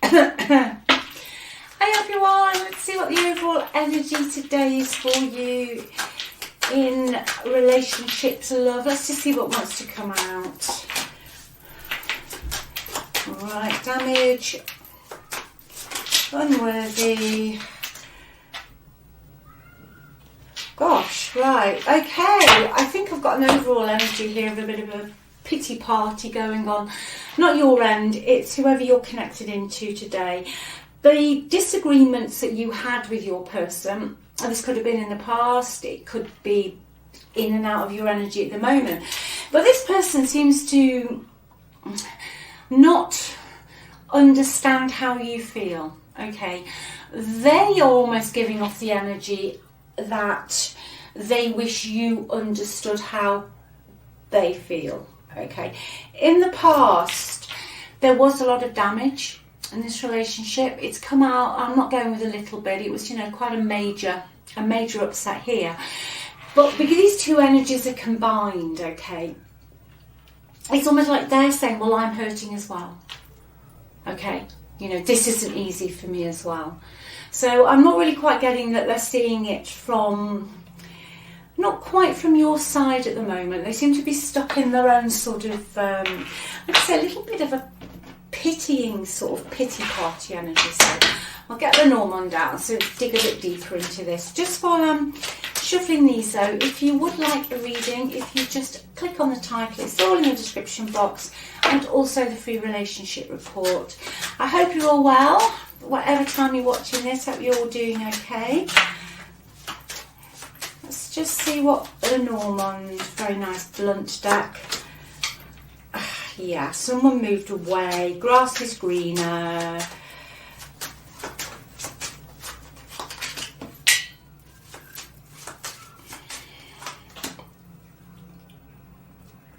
Hey everyone, let's see what the overall energy today is for you in relationships, love. Let's just see what wants to come out. Alright, damage, unworthy. Gosh, right, okay. I think I've got an overall energy here of a bit of a pity party going on. Not your end, it's whoever you're connected into today. The disagreements that you had with your person, and this could have been in the past, it could be in and out of your energy at the moment, but this person seems to not understand how you feel, okay? They are almost giving off the energy that they wish you understood how they feel, okay? In the past, there was a lot of damage in this relationship. It's come out, I'm not going with a little bit, it was, quite a major upset here. But because these two energies are combined, okay, it's almost like they're saying, well, I'm hurting as well, okay? This isn't easy for me as well. So I'm not really quite getting that they're seeing it not quite from your side at the moment. They seem to be stuck in their own sort of, like I say, a little bit of a pitying sort of pity party energy. So I'll get the Normand down, so dig a bit deeper into this. Just while I'm shuffling these though, if you would like a reading, if you just click on the title, it's all in the description box, and also the free relationship report. I hope you're all well, whatever time you're watching this. Hope you're all doing okay. Let's just see what the Normand, very nice blunt deck. Yeah, someone moved away, grass is greener.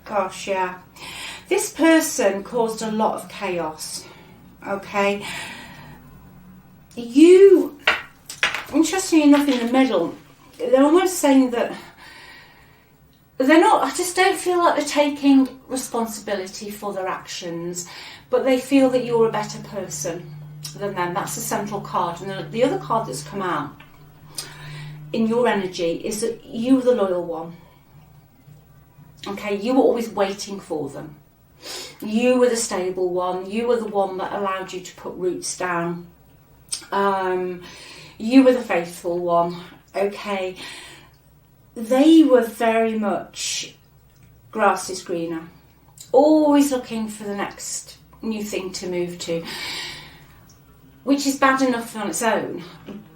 Gosh, yeah. This person caused a lot of chaos, okay? You, interestingly enough, in the middle, they're almost saying that they're not, I just don't feel like they're taking responsibility for their actions, but they feel that you're a better person than them. That's the central card. And the other card that's come out in your energy is that you were the loyal one. Okay, you were always waiting for them. You were the stable one. You were the one that allowed you to put roots down. You were the faithful one. Okay. They were very much grass is greener. Always looking for the next new thing to move to. Which is bad enough on its own.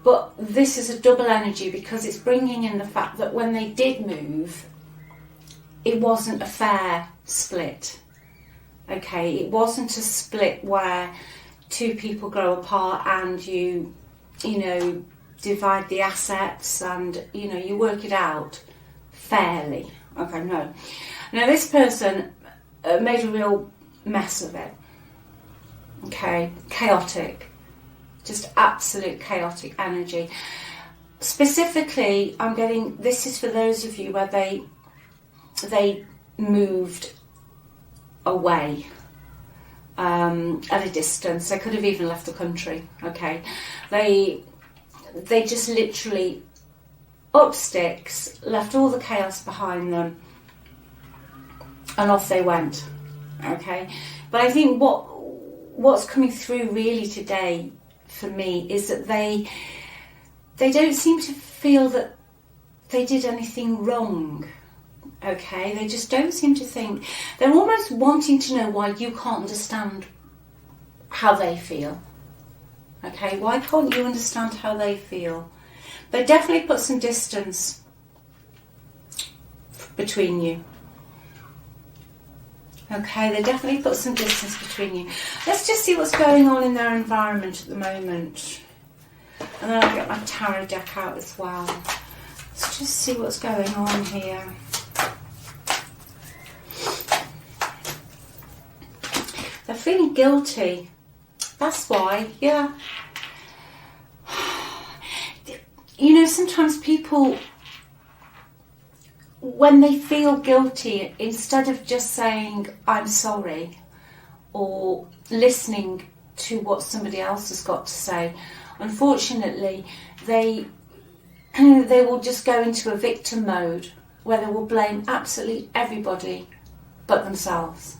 But this is a double energy because it's bringing in the fact that when they did move, it wasn't a fair split. Okay, it wasn't a split where two people grow apart and you divide the assets and, you work it out fairly. Okay, no. Now this person made a real mess of it. Okay, chaotic. Just absolute chaotic energy. Specifically, I'm getting, this is for those of you where they moved away at a distance. They could have even left the country, okay? They just literally up sticks, left all the chaos behind them, and off they went, okay? But I think what's coming through really today for me is that they don't seem to feel that they did anything wrong, okay? They just don't seem to think. They're almost wanting to know why you can't understand how they feel. Okay, why can't you understand how they feel? They definitely put some distance between you. Okay, they definitely put some distance between you. Let's just see what's going on in their environment at the moment. And then I'll get my tarot deck out as well. Let's just see what's going on here. They're feeling guilty. That's why, yeah. Sometimes people, when they feel guilty, instead of just saying, I'm sorry, or listening to what somebody else has got to say. Unfortunately, they will just go into a victim mode where they will blame absolutely everybody but themselves.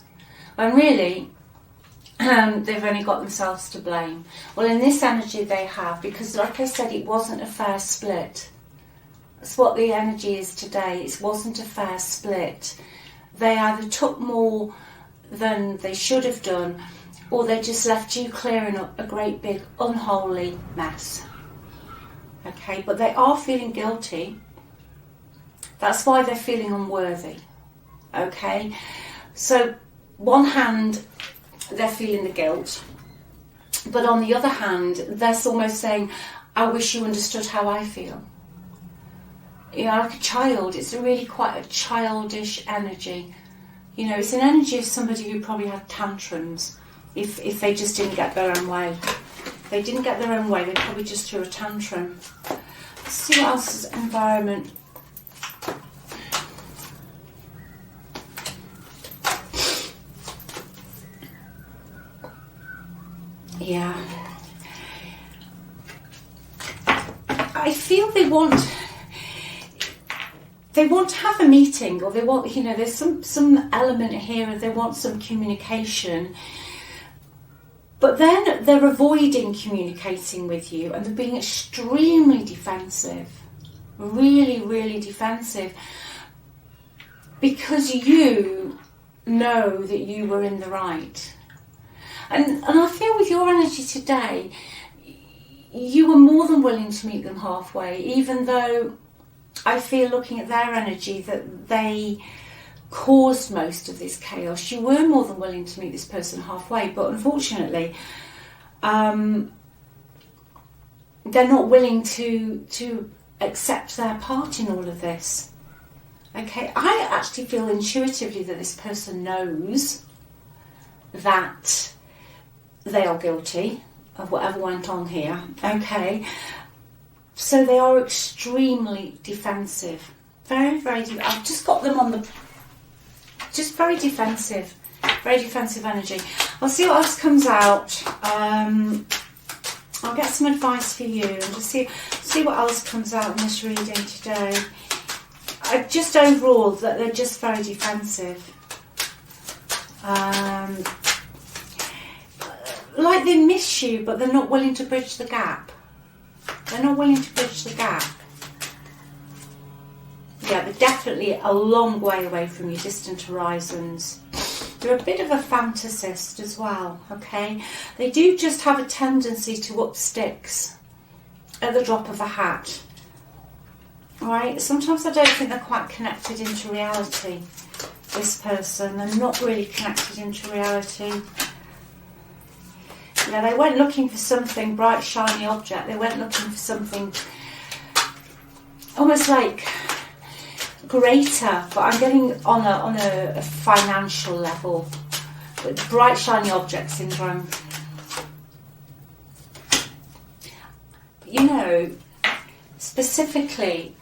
When really, they've only got themselves to blame. Well, in this energy they have, because like I said, it wasn't a fair split. That's what the energy is today. It wasn't a fair split. They either took more than they should have done, or they just left you clearing up a great big unholy mess. Okay, but they are feeling guilty. That's why they're feeling unworthy. Okay, so one hand, they're feeling the guilt, but on the other hand, they're almost saying, I wish you understood how I feel. You know, like a child, it's really quite a childish energy. You know, it's an energy of somebody who probably had tantrums if they just didn't get their own way. If they didn't get their own way, they probably just threw a tantrum. Let's see what else is environment. Yeah. I feel they want to have a meeting, or they want, you know, there's some element here of they want some communication, but then they're avoiding communicating with you, and they're being extremely defensive, really, really defensive, because you know that you were in the right. And I feel with your energy today, you were more than willing to meet them halfway, even though I feel looking at their energy that they caused most of this chaos. You were more than willing to meet this person halfway, but unfortunately, they're not willing to accept their part in all of this. Okay, I actually feel intuitively that this person knows that they are guilty of whatever went on here. Okay, so they are extremely defensive, very, very. I've just got them on the, just very defensive energy. I'll see what else comes out. I'll get some advice for you and just see what else comes out in this reading today. Just overall that they're just very defensive. Like they miss you, but they're not willing to bridge the gap. They're not willing to bridge the gap. Yeah, they're definitely a long way away from your distant horizons. They're a bit of a fantasist as well, okay? They do just have a tendency to up sticks at the drop of a hat. Alright, sometimes I don't think they're quite connected into reality, this person. They're not really connected into reality. Yeah, they went looking for something bright, shiny object. They went looking for something almost like greater, but I'm getting on a financial level. But bright, shiny object syndrome. But you know, specifically,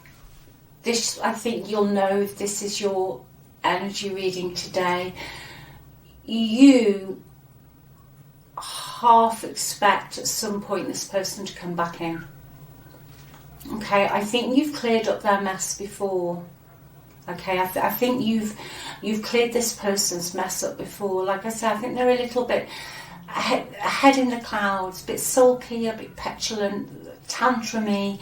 this, I think you'll know if this is your energy reading today. You half expect at some point this person to come back in. Okay, I think you've cleared up their mess before. Okay, I think you've cleared this person's mess up before. Like I said, I think they're a little bit ahead in the clouds, a bit sulky, a bit petulant, tantrumy.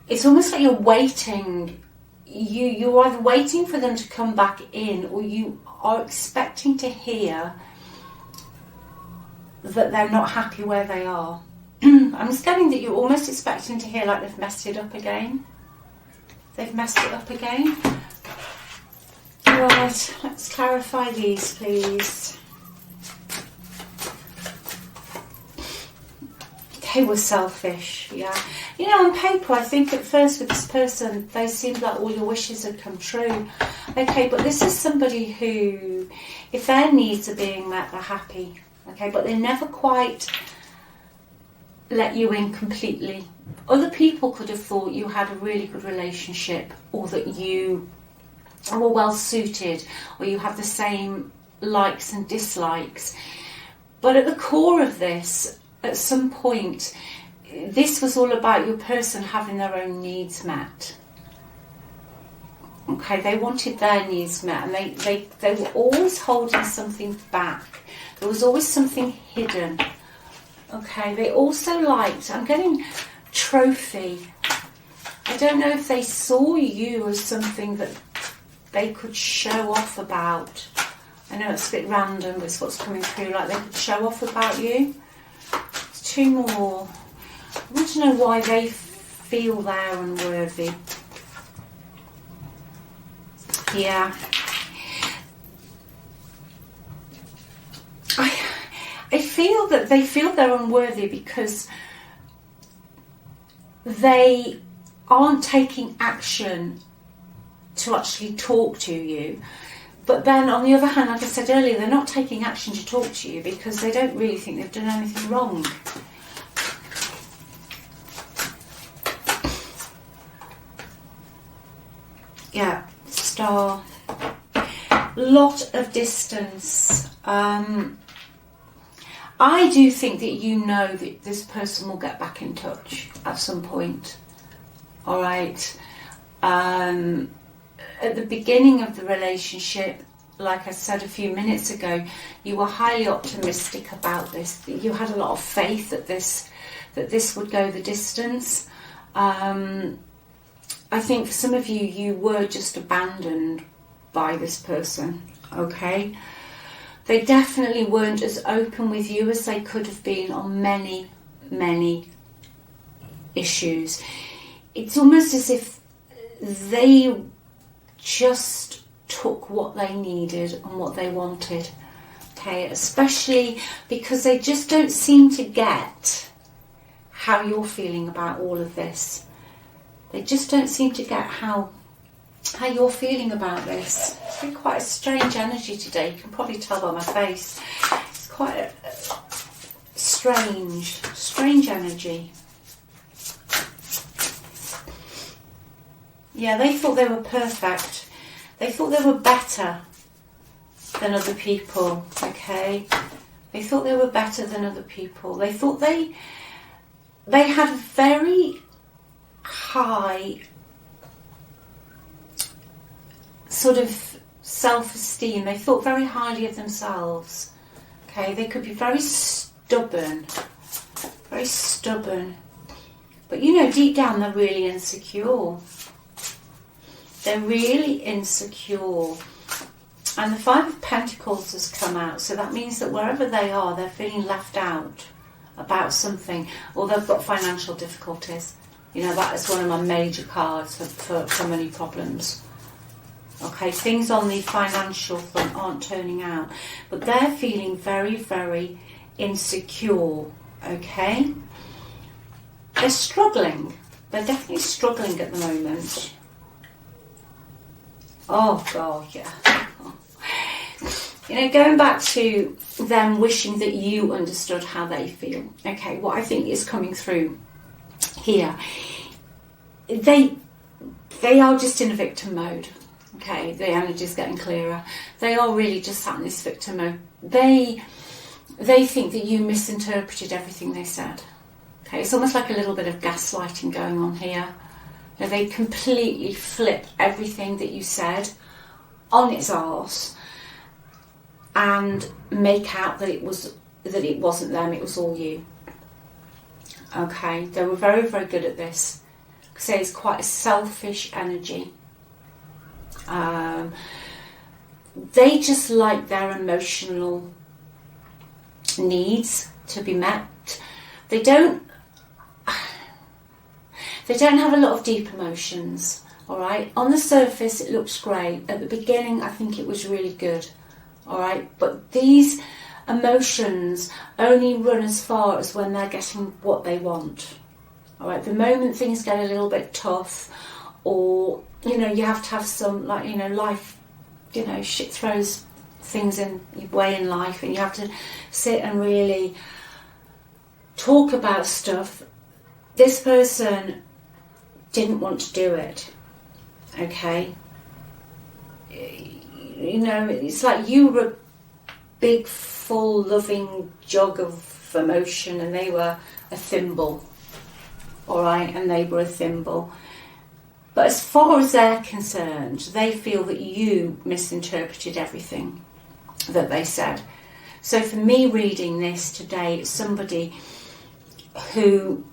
It's almost like you're waiting. You're either waiting for them to come back in, or you are expecting to hear that they're not happy where they are. I'm just getting that you're almost expecting to hear like they've messed it up again. They've messed it up again. Right, let's clarify these, please. They were selfish, yeah. You know, on paper, I think at first with this person, they seemed like all your wishes had come true. Okay, but this is somebody who, if their needs are being met, they're happy. Okay, but they never quite let you in completely. Other people could have thought you had a really good relationship, or that you were well suited, or you have the same likes and dislikes. But at the core of this, at some point, this was all about your person having their own needs met. Okay, they wanted their needs met, and they were always holding something back. There was always something hidden. Okay, they also liked, I'm getting trophy. I don't know if they saw you as something that they could show off about. I know it's a bit random, but it's what's coming through, like they could show off about you. There's two more. I want to know why they feel they're unworthy. Yeah. I feel that they feel they're unworthy because they aren't taking action to actually talk to you. But then on the other hand, like I said earlier, they're not taking action to talk to you because they don't really think they've done anything wrong. Yeah, star. Lot of distance. I do think that you know that this person will get back in touch at some point. All right. At the beginning of the relationship, like I said a few minutes ago, you were highly optimistic about this. You had a lot of faith that this would go the distance. I think for some of you, you were just abandoned by this person, okay? They definitely weren't as open with you as they could have been on many, many issues. It's almost as if they just took what they needed and what they wanted, okay? Especially because they just don't seem to get how you're feeling about all of this. They just don't seem to get how you're feeling about this. It's been quite a strange energy today. You can probably tell by my face. It's quite a strange energy. Yeah, they thought they were perfect. They thought they were better than other people, okay? They thought they were better than other people. They thought they had a very high sort of self-esteem. They thought very highly of themselves. Okay, they could be very stubborn. But you know, deep down they're really insecure. They're really insecure. And the Five of Pentacles has come out, so that means that wherever they are, they're feeling left out about something, or they've got financial difficulties. You know, that is one of my major cards for money problems. Okay, things on the financial front aren't turning out, but they're feeling very, very insecure, okay? They're struggling. They're definitely struggling at the moment. Oh, God, yeah. You know, going back to them wishing that you understood how they feel. Okay, what I think is coming through here, they are just in a victim mode. Okay, the energy's getting clearer. They are really just sat in this victim mode. They think that you misinterpreted everything they said. Okay, it's almost like a little bit of gaslighting going on here. You know, they completely flip everything that you said on its arse and make out that it wasn't them, it was all you. Okay, they were very, very good at this. Because it's quite a selfish energy. They just like their emotional needs to be met. They don't have a lot of deep emotions, alright? On the surface it looks great. At the beginning I think it was really good, alright? But these emotions only run as far as when they're getting what they want. Alright, the moment things get a little bit tough, or, you know, you have to have some, like, you know, life, you know, shit throws things in your way in life, and you have to sit and really talk about stuff. This person didn't want to do it, okay? You know, it's like you were big, full, loving jug of emotion, and they were a thimble. All right, and they were a thimble. But as far as they're concerned, they feel that you misinterpreted everything that they said. So for me reading this today, it's somebody who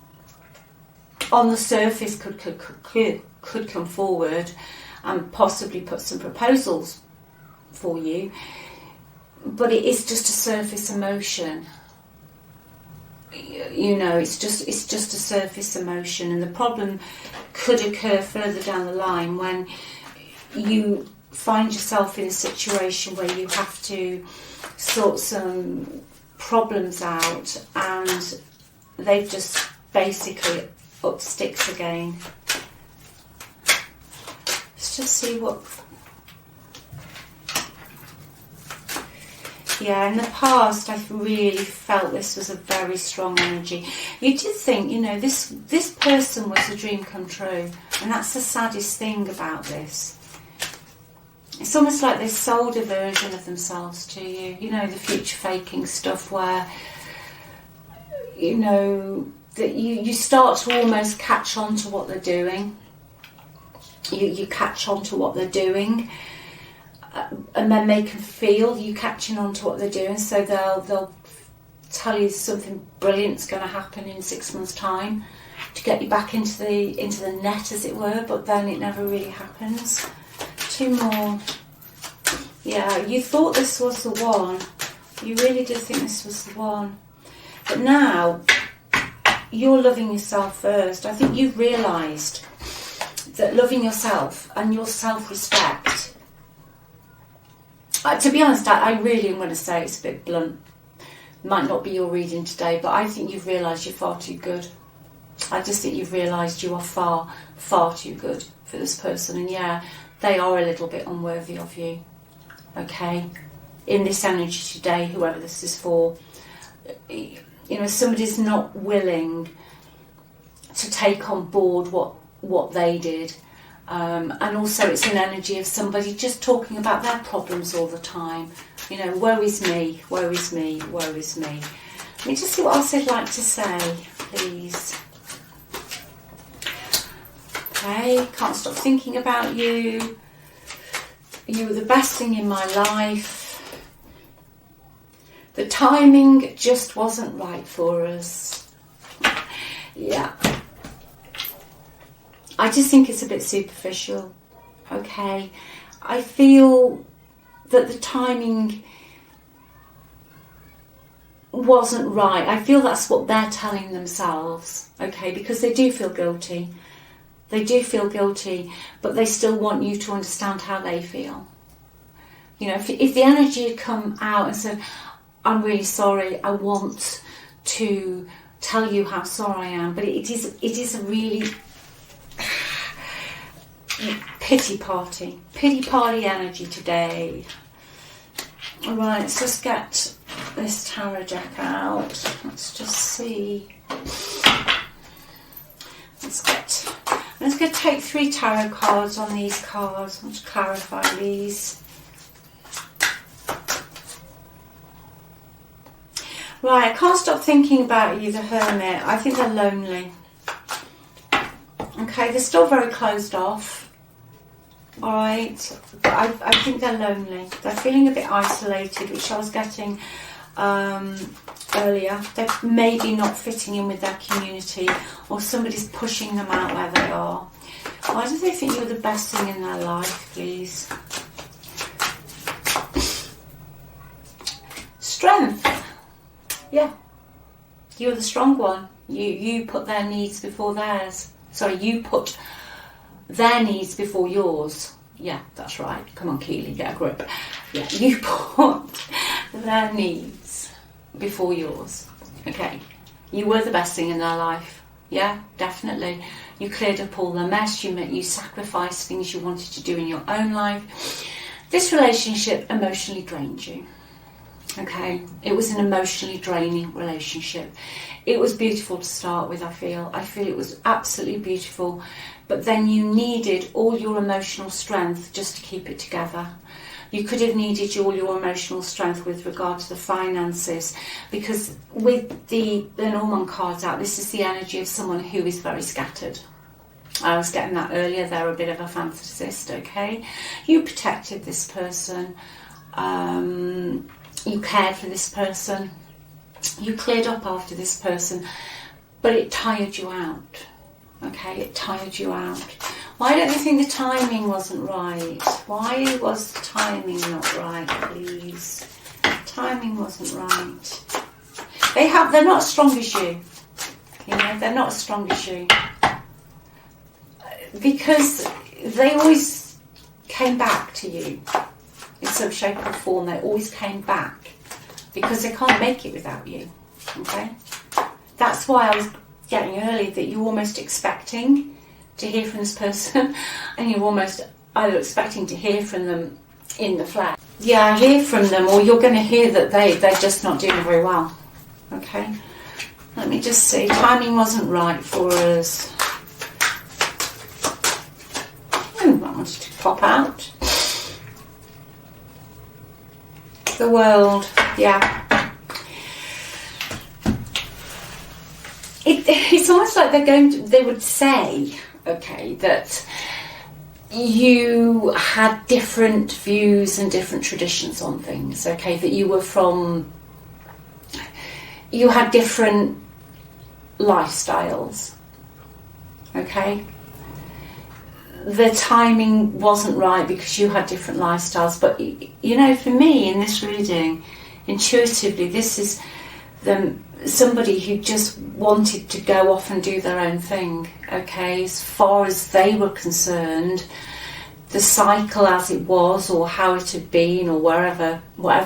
on the surface could come forward and possibly put some proposals for you, but it is just a surface emotion. You know, it's just a surface emotion, and the problem could occur further down the line when you find yourself in a situation where you have to sort some problems out and they've just basically up sticks again. Let's just see what... Yeah, in the past I've really felt this was a very strong energy. You did think, you know, this person was a dream come true, and that's the saddest thing about this. It's almost like they sold a version of themselves to you. You know, the future faking stuff where, you know, that you start to almost catch on to what they're doing. You catch on to what they're doing. And then they can feel you catching on to what they're doing, so they'll tell you something brilliant's going to happen in 6 months' time to get you back into the net, as it were. But then it never really happens. 2 more. Yeah, you thought this was the one. You really did think this was the one. But now you're loving yourself first. I think you've realised that loving yourself and your self-respect. To be honest, I really am going to say it's a bit blunt. Might not be your reading today, but I think you've realised you're far too good. I just think you've realised you are far, far too good for this person. And yeah, they are a little bit unworthy of you. Okay? In this energy today, whoever this is for, you know, somebody's not willing to take on board what they did. And also it's an energy of somebody just talking about their problems all the time. You know, woe is me, woe is me, woe is me. Let me just see what else they'd like to say, please. Okay, can't stop thinking about you. You were the best thing in my life. The timing just wasn't right for us. Yeah. I just think it's a bit superficial, okay? I feel that the timing wasn't right. I feel that's what they're telling themselves, okay? Because they do feel guilty. They do feel guilty, but they still want you to understand how they feel. You know, if the energy had come out and said, I'm really sorry, I want to tell you how sorry I am, but it is a really... pity party energy today. Alright, let's just get this tarot deck out. Let's just see. I'm just going to take 3 tarot cards on these cards. I'll just clarify these. Right, I can't stop thinking about you, the Hermit. I think they're lonely. Okay, they're still very closed off. Alright, but I think they're lonely. They're feeling a bit isolated, which I was getting earlier. They're maybe not fitting in with their community, or somebody's pushing them out where they are. Why do they think you're the best thing in their life, please? Strength. Yeah. You're the strong one. You put their needs before theirs. Sorry, you put their needs before yours. Yeah, that's right. Come on, Keely, get a grip. Yeah, you put their needs before yours. Okay. You were the best thing in their life. Yeah, definitely. You cleared up all the mess. You sacrificed things you wanted to do in your own life. This relationship emotionally drained you. Okay, it was an emotionally draining relationship. It was beautiful to start with, I feel it was absolutely beautiful, but then you needed all your emotional strength just to keep it together. You could have needed all your emotional strength with regard to the finances, because with the Lenormand cards out, this is the energy of someone who is very scattered. I was getting that earlier. They're a bit of a fantasist, okay? You protected this person. You cared for this person. You cleared up after this person. But it tired you out, okay? It tired you out. Why don't you think the timing wasn't right? Why was the timing not right, please? Timing wasn't right. They're not as strong as you. You know, they're not as strong as you. Because they always came back to you in some shape or form. They always came back because they can't make it without you, okay? That's why I was getting earlier that you're almost expecting to hear from this person, and you're almost either expecting to hear from them in the flesh. Yeah, I hear from them, or you're going to hear that they're just not doing very well, okay? Let me just see. Timing wasn't right for us. I wanted to pop out. The world, yeah. It's almost like they would say, okay, that you had different views and different traditions on things, okay, that you had different lifestyles, okay. The timing wasn't right because you had different lifestyles, but you know, for me in this reading, intuitively, this is somebody who just wanted to go off and do their own thing, okay. As far as they were concerned, the cycle as it was, or how it had been, or whatever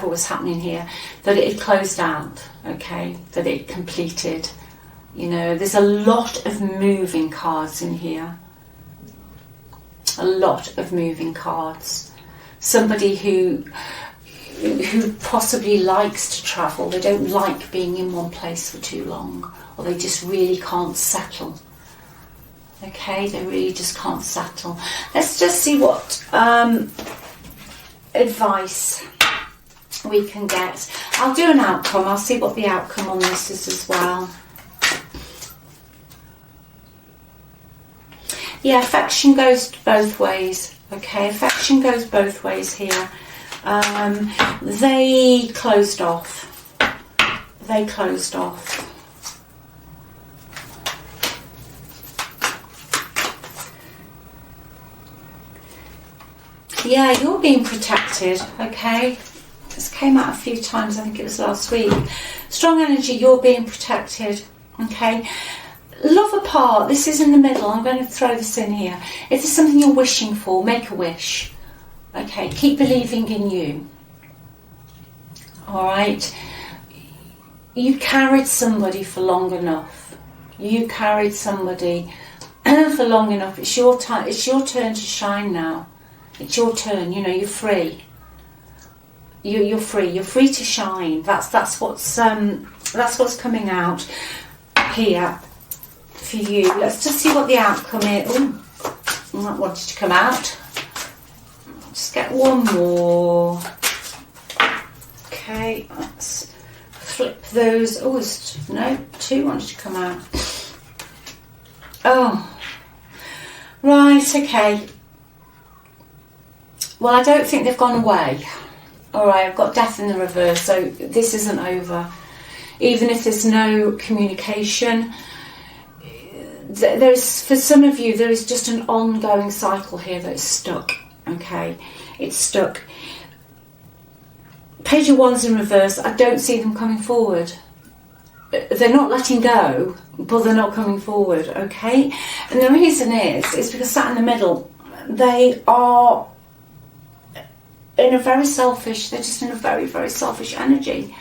was happening here, that it had closed out, okay, that it completed. You know, there's a lot of moving cards in here. A lot of moving cards. Somebody who possibly likes to travel. They don't like being in one place for too long, or they just really can't settle. Okay, they really just can't settle. Let's just see what advice we can get. I'll do an outcome. I'll see what the outcome on this is as well. Yeah, affection goes both ways. Okay, affection goes both ways here. They closed off. They closed off. Yeah, you're being protected, okay? This came out a few times, I think it was last week. Strong energy, you're being protected, okay? Love apart, this is in the middle. I'm going to throw this in here. If there's something you're wishing for, make a wish. Okay, keep believing in you. Alright? You carried somebody for long enough. You carried somebody for long enough. It's your time. It's your turn to shine now. It's your turn. You know, you're free. You're free. You're free to shine. That's what's coming out here for you. Let's just see what the outcome is. Oh, I wanted to come out. Just get one more. Okay, let's flip those. Oh, no, two wanted to come out. Oh, right, okay. Well, I don't think they've gone away. Alright, I've got death in the reverse, so this isn't over. Even if there's no communication, there's, for some of you, there is just an ongoing cycle here that is stuck. Okay, it's stuck. Page of Wands in reverse, I don't see them coming forward. They're not letting go, but they're not coming forward, okay? And the reason is because sat in the middle, they are in a very selfish, they're just in a very, very selfish energy.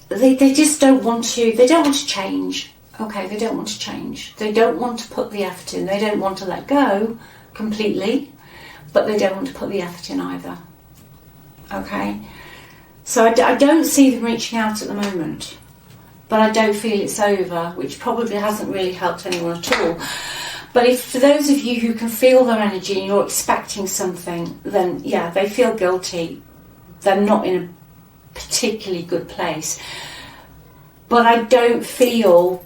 They just don't want to, they don't want to change. Okay, they don't want to change. They don't want to put the effort in. They don't want to let go completely, but they don't want to put the effort in either. Okay? So I don't see them reaching out at the moment, but I don't feel it's over, which probably hasn't really helped anyone at all. But if for those of you who can feel their energy and you're expecting something, then yeah, they feel guilty. They're not in a particularly good place. But I don't feel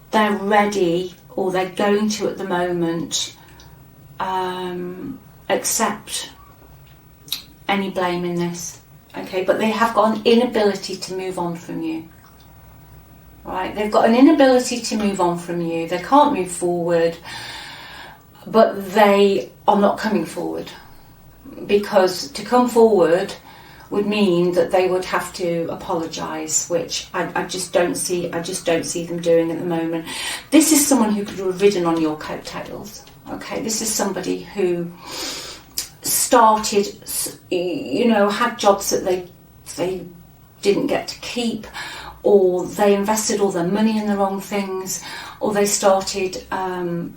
they're ready, or they're going to at the moment, accept any blame in this. Okay, but they have got an inability to move on from you. Right, they've got an inability to move on from you. They can't move forward, but they are not coming forward, because to come forward would mean that they would have to apologise, which I just don't see. I just don't see them doing at the moment. This is someone who could have ridden on your coattails. Okay, this is somebody who started, had jobs that they didn't get to keep, or they invested all their money in the wrong things, or they started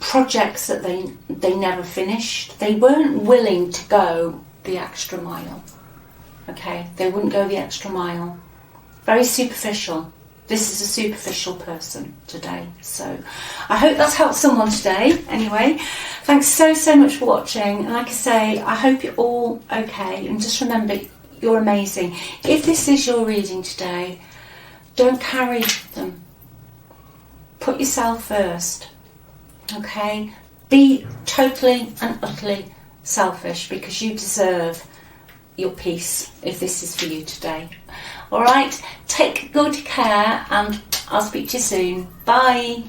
projects that they never finished. They weren't willing to go the extra mile. Okay, they wouldn't go the extra mile. Very superficial. This is a superficial person today. So I hope that's helped someone today. Anyway, thanks so much for watching. And like I say, I hope you're all okay. And just remember, you're amazing. If this is your reading today, don't carry them. Put yourself first. Okay? Be totally and utterly selfish, because you deserve your peace if this is for you today. Alright? Take good care, and I'll speak to you soon. Bye.